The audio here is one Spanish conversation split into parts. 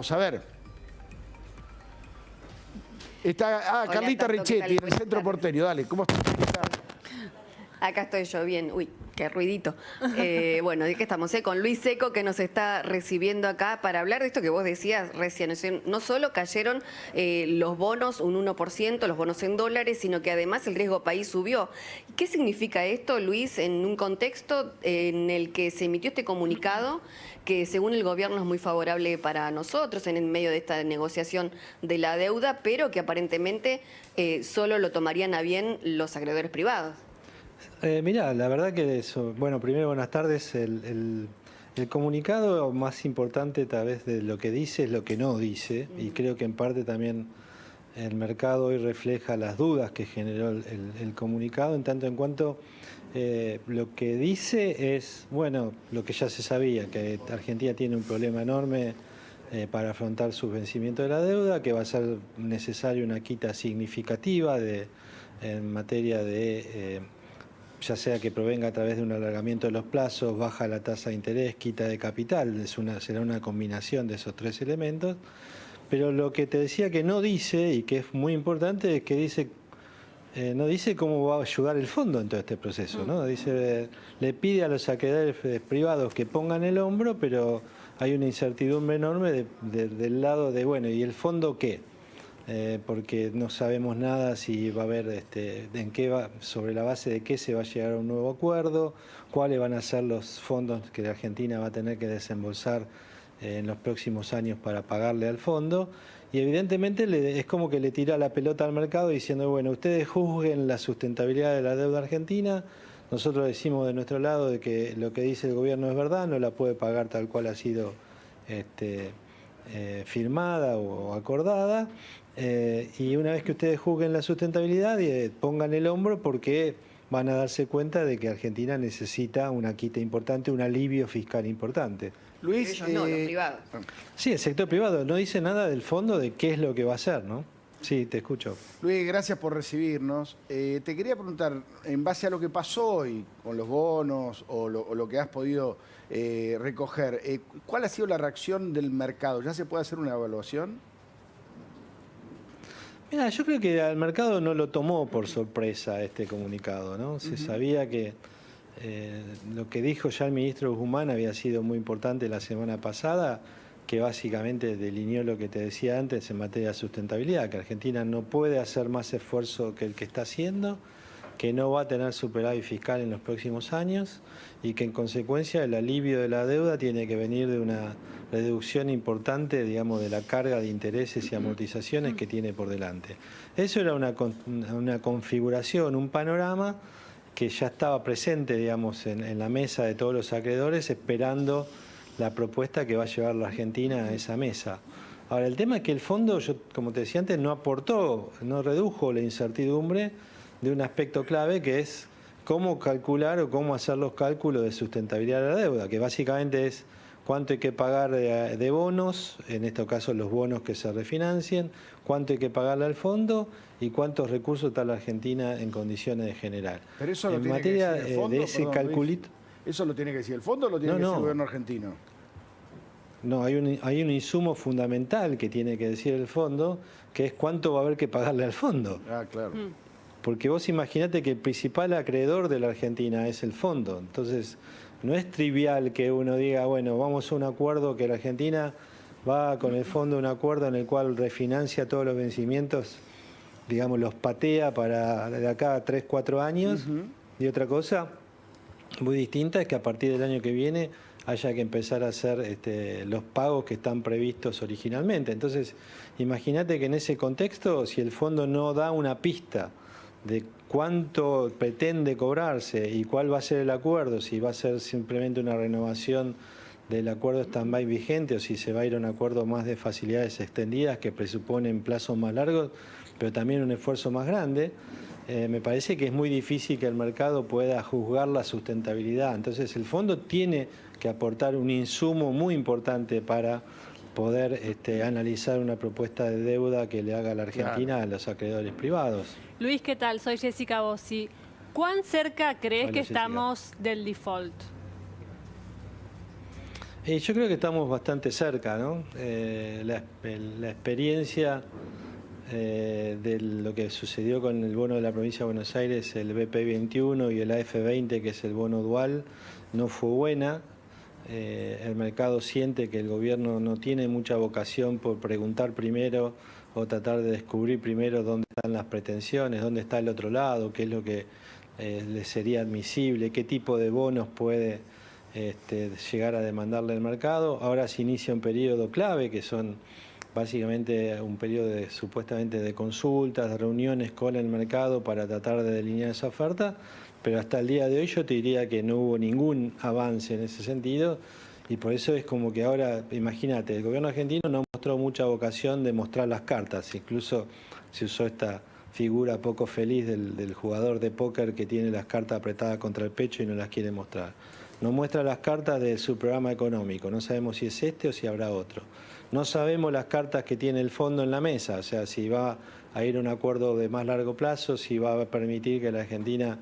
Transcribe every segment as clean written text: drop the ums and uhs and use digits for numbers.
Vamos a ver. Está Hola, Carlita Tato, ¿qué tal? Richetti, del Buenas Centro tardes. Porteño. Dale, ¿cómo estás? Acá estoy yo, bien. Uy, qué ruidito. Bueno, ¿de qué estamos? Con Luis Seco, que nos está recibiendo acá para hablar de esto que vos decías recién. No solo cayeron los bonos un 1%, los bonos en dólares, sino que además el riesgo país subió. ¿Qué significa esto, Luis, en un contexto en el que se emitió este comunicado que según el gobierno es muy favorable para nosotros en el medio de esta negociación de la deuda, pero que aparentemente solo lo tomarían a bien los acreedores privados? Mirá, la verdad que eso, bueno, primero buenas tardes. El comunicado más importante tal vez de lo que dice es lo que no dice, y creo que en parte también el mercado hoy refleja las dudas que generó el comunicado, en tanto en cuanto lo que dice es, bueno, lo que ya se sabía, que Argentina tiene un problema enorme para afrontar su vencimiento de la deuda, que va a ser necesaria una quita significativa en materia de ya sea que provenga a través de un alargamiento de los plazos, baja la tasa de interés, quita de capital, será una combinación de esos tres elementos. Pero lo que te decía que no dice, y que es muy importante, es que no dice cómo va a ayudar el fondo en todo este proceso, ¿no? Dice, le pide a los acreedores privados que pongan el hombro, pero hay una incertidumbre enorme del lado de, bueno, ¿y el fondo qué? Porque no sabemos nada si va a haber, sobre la base de qué se va a llegar a un nuevo acuerdo, cuáles van a ser los fondos que la Argentina va a tener que desembolsar en los próximos años para pagarle al fondo. Y evidentemente es como que le tira la pelota al mercado diciendo, bueno, ustedes juzguen la sustentabilidad de la deuda argentina, nosotros decimos de nuestro lado de que lo que dice el gobierno es verdad, no la puede pagar tal cual ha sido firmada o acordada, y una vez que ustedes juzguen la sustentabilidad, pongan el hombro, porque van a darse cuenta de que Argentina necesita una quita importante, un alivio fiscal importante. Luis, Ellos no, los privados. Sí, el sector privado no dice nada del fondo de qué es lo que va a hacer, ¿no? Sí, te escucho. Luis, gracias por recibirnos. Te quería preguntar, en base a lo que pasó hoy con los bonos o lo que has podido recoger, ¿cuál ha sido la reacción del mercado? ¿Ya se puede hacer una evaluación? Mira, yo creo que al mercado no lo tomó por sorpresa este comunicado, ¿no? Se sabía que lo que dijo ya el ministro Guzmán había sido muy importante la semana pasada, que básicamente delineó lo que te decía antes en materia de sustentabilidad, que Argentina no puede hacer más esfuerzo que el que está haciendo, que no va a tener superávit fiscal en los próximos años y que en consecuencia el alivio de la deuda tiene que venir de una reducción importante, digamos, de la carga de intereses y amortizaciones que tiene por delante. Eso era una configuración, un panorama que ya estaba presente, digamos, en la mesa de todos los acreedores, esperando la propuesta que va a llevar la Argentina a esa mesa. Ahora, el tema es que el fondo, yo, como te decía antes, no aportó, no redujo la incertidumbre de un aspecto clave, que es cómo calcular o cómo hacer los cálculos de sustentabilidad de la deuda, que básicamente es cuánto hay que pagar de bonos, en este caso los bonos que se refinancien, cuánto hay que pagarle al fondo y cuántos recursos está la Argentina en condiciones de generar. Pero eso lo En tiene materia que decir el fondo, de ese perdón, Luis. calculito... ¿Eso lo tiene que decir el fondo o lo tiene que decir el gobierno argentino? No, hay un insumo fundamental que tiene que decir el fondo, que es cuánto va a haber que pagarle al fondo. Ah, claro. Porque vos imaginate que el principal acreedor de la Argentina es el fondo. Entonces, no es trivial que uno diga, bueno, vamos a un acuerdo, que la Argentina va con el fondo a un acuerdo en el cual refinancia todos los vencimientos, digamos, los patea para de acá a 3, 4 años. Y otra cosa muy distinta es que a partir del año que viene haya que empezar a hacer los pagos que están previstos originalmente. Entonces, imagínate que en ese contexto, si el fondo no da una pista de cuánto pretende cobrarse y cuál va a ser el acuerdo, si va a ser simplemente una renovación del acuerdo stand-by vigente o si se va a ir a un acuerdo más de facilidades extendidas que presuponen plazos más largos, pero también un esfuerzo más grande, me parece que es muy difícil que el mercado pueda juzgar la sustentabilidad. Entonces el fondo tiene que aportar un insumo muy importante para poder analizar una propuesta de deuda que le haga a la Argentina a los acreedores privados. Luis, ¿qué tal? Soy Jessica Bossi. ¿Cuán cerca crees Hola, que Jessica. estamos del default? Yo creo que estamos bastante cerca, ¿no? La experiencia de lo que sucedió con el bono de la provincia de Buenos Aires, el BP21 y el AF20, que es el bono dual, no fue buena. El mercado siente que el gobierno no tiene mucha vocación por preguntar primero o tratar de descubrir primero dónde están las pretensiones, dónde está el otro lado, qué es lo que le sería admisible, qué tipo de bonos puede llegar a demandarle al mercado. Ahora se inicia un periodo clave, que son básicamente un periodo supuestamente de consultas, de reuniones con el mercado para tratar de delinear esa oferta, pero hasta el día de hoy yo te diría que no hubo ningún avance en ese sentido, y por eso es como que ahora, imagínate, el gobierno argentino no mostró mucha vocación de mostrar las cartas, incluso se usó esta figura poco feliz del jugador de póker que tiene las cartas apretadas contra el pecho y no las quiere mostrar. No muestra las cartas de su programa económico, no sabemos si es este o si habrá otro. No sabemos las cartas que tiene el fondo en la mesa, o sea, si va a ir a un acuerdo de más largo plazo, si va a permitir que la Argentina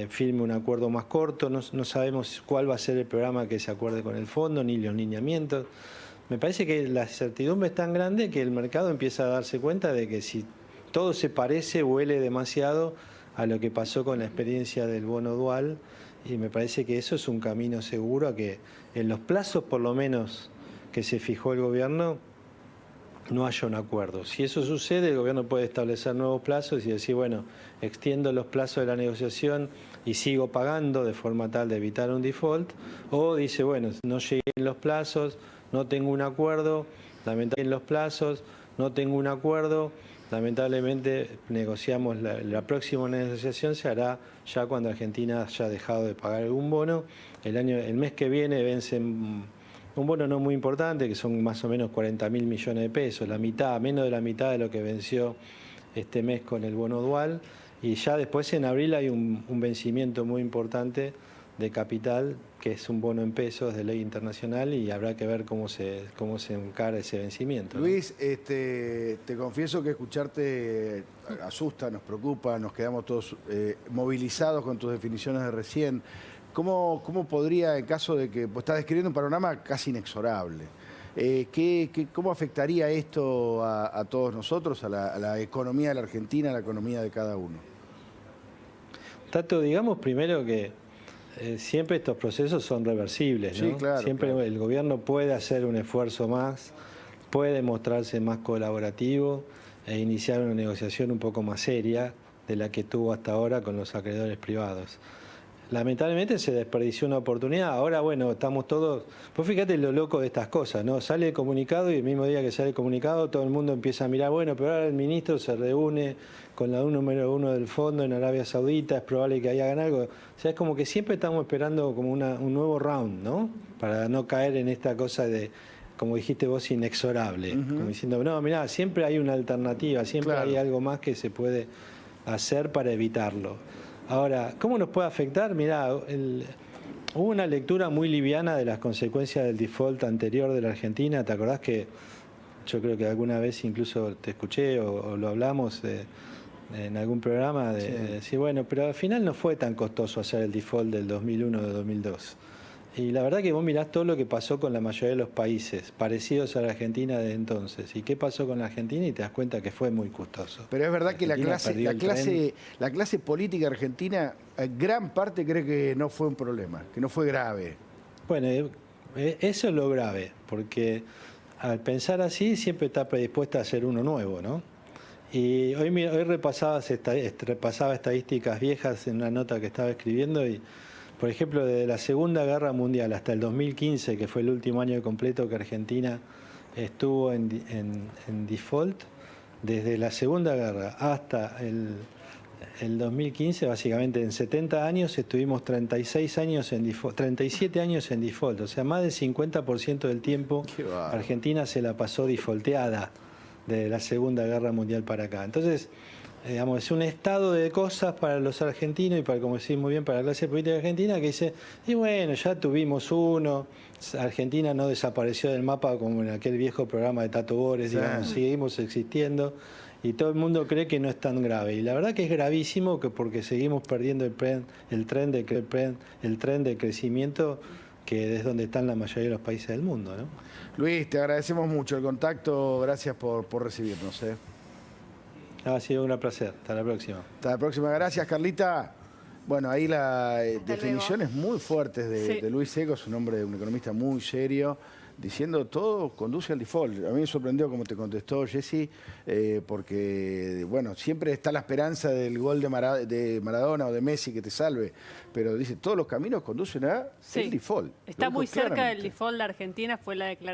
firme un acuerdo más corto, no sabemos cuál va a ser el programa que se acuerde con el fondo, ni los lineamientos. Me parece que la incertidumbre es tan grande que el mercado empieza a darse cuenta de que si todo se parece, huele demasiado a lo que pasó con la experiencia del bono dual, y me parece que eso es un camino seguro a que en los plazos por lo menos que se fijó el gobierno no haya un acuerdo. Si eso sucede, el gobierno puede establecer nuevos plazos y decir, bueno, extiendo los plazos de la negociación y sigo pagando de forma tal de evitar un default, o dice, bueno, no llegué en los plazos, no tengo un acuerdo, lamentablemente en los plazos, no tengo un acuerdo, lamentablemente negociamos, la próxima negociación se hará ya cuando Argentina haya dejado de pagar algún bono. El mes que viene vence un bono no muy importante, que son más o menos 40.000 millones de pesos, la mitad, menos de la mitad de lo que venció este mes con el bono dual, y ya después en abril hay un vencimiento muy importante de capital, que es un bono en pesos de ley internacional, y habrá que ver cómo se encara ese vencimiento, ¿no? Luis, te confieso que escucharte asusta, nos preocupa, nos quedamos todos movilizados con tus definiciones de recién. ¿Cómo podría, en caso de que estás describiendo un panorama casi inexorable, cómo afectaría esto a todos nosotros, a la economía de la Argentina, a la economía de cada uno? Tato, digamos primero que siempre estos procesos son reversibles, ¿no? Sí, claro, siempre claro. El gobierno puede hacer un esfuerzo más, puede mostrarse más colaborativo e iniciar una negociación un poco más seria de la que tuvo hasta ahora con los acreedores privados. Lamentablemente se desperdició una oportunidad. Ahora, bueno, estamos todos... Pues fíjate lo loco de estas cosas, ¿no? Sale el comunicado y el mismo día que sale el comunicado todo el mundo empieza a mirar, bueno, pero ahora el ministro se reúne con la número uno del fondo en Arabia Saudita, es probable que hagan algo. O sea, es como que siempre estamos esperando como un nuevo round, ¿no? Para no caer en esta cosa de, como dijiste vos, inexorable. Como diciendo, no, mirá, siempre hay una alternativa, siempre hay algo más que se puede hacer para evitarlo. Ahora, ¿cómo nos puede afectar? Mirá, hubo una lectura muy liviana de las consecuencias del default anterior de la Argentina. ¿Te acordás que yo creo que alguna vez incluso te escuché o lo hablamos en algún programa de decir, bueno, pero al final no fue tan costoso hacer el default del 2001 o del 2002? Y la verdad que vos mirás todo lo que pasó con la mayoría de los países parecidos a la Argentina de entonces. ¿Y qué pasó con la Argentina? Y te das cuenta que fue muy costoso. Pero es verdad que la clase política argentina, gran parte cree que no fue un problema, que no fue grave. Bueno, eso es lo grave, porque al pensar así siempre está predispuesta a ser uno nuevo, ¿no? Y hoy repasaba estadísticas viejas en una nota que estaba escribiendo y, por ejemplo, desde la Segunda Guerra Mundial hasta el 2015, que fue el último año completo que Argentina estuvo en default, desde la Segunda Guerra hasta el 2015, básicamente en 70 años estuvimos 37 años en default, o sea, más del 50% del tiempo Argentina se la pasó defaulteada de la Segunda Guerra Mundial para acá. Entonces, digamos, es un estado de cosas para los argentinos y para, como decís muy bien, para la clase política argentina, que dice, y bueno, ya tuvimos uno, Argentina no desapareció del mapa como en aquel viejo programa de Tato Bores, digamos, seguimos existiendo y todo el mundo cree que no es tan grave. Y la verdad que es gravísimo porque seguimos perdiendo el tren de crecimiento que es donde están la mayoría de los países del mundo, ¿no? Luis, te agradecemos mucho el contacto, gracias por recibirnos. Ha sido un placer. Hasta la próxima. Hasta la próxima, gracias Carlita. Bueno, ahí las definiciones muy fuertes Sí. de Luis Seco, es un hombre, un economista muy serio, diciendo todo conduce al default. A mí me sorprendió cómo te contestó Jessy, porque bueno, siempre está la esperanza del gol de Maradona o de Messi que te salve, pero dice todos los caminos conducen a Sí. el default. Está Lo muy dijo cerca del claramente. default de Argentina, fue la declaración.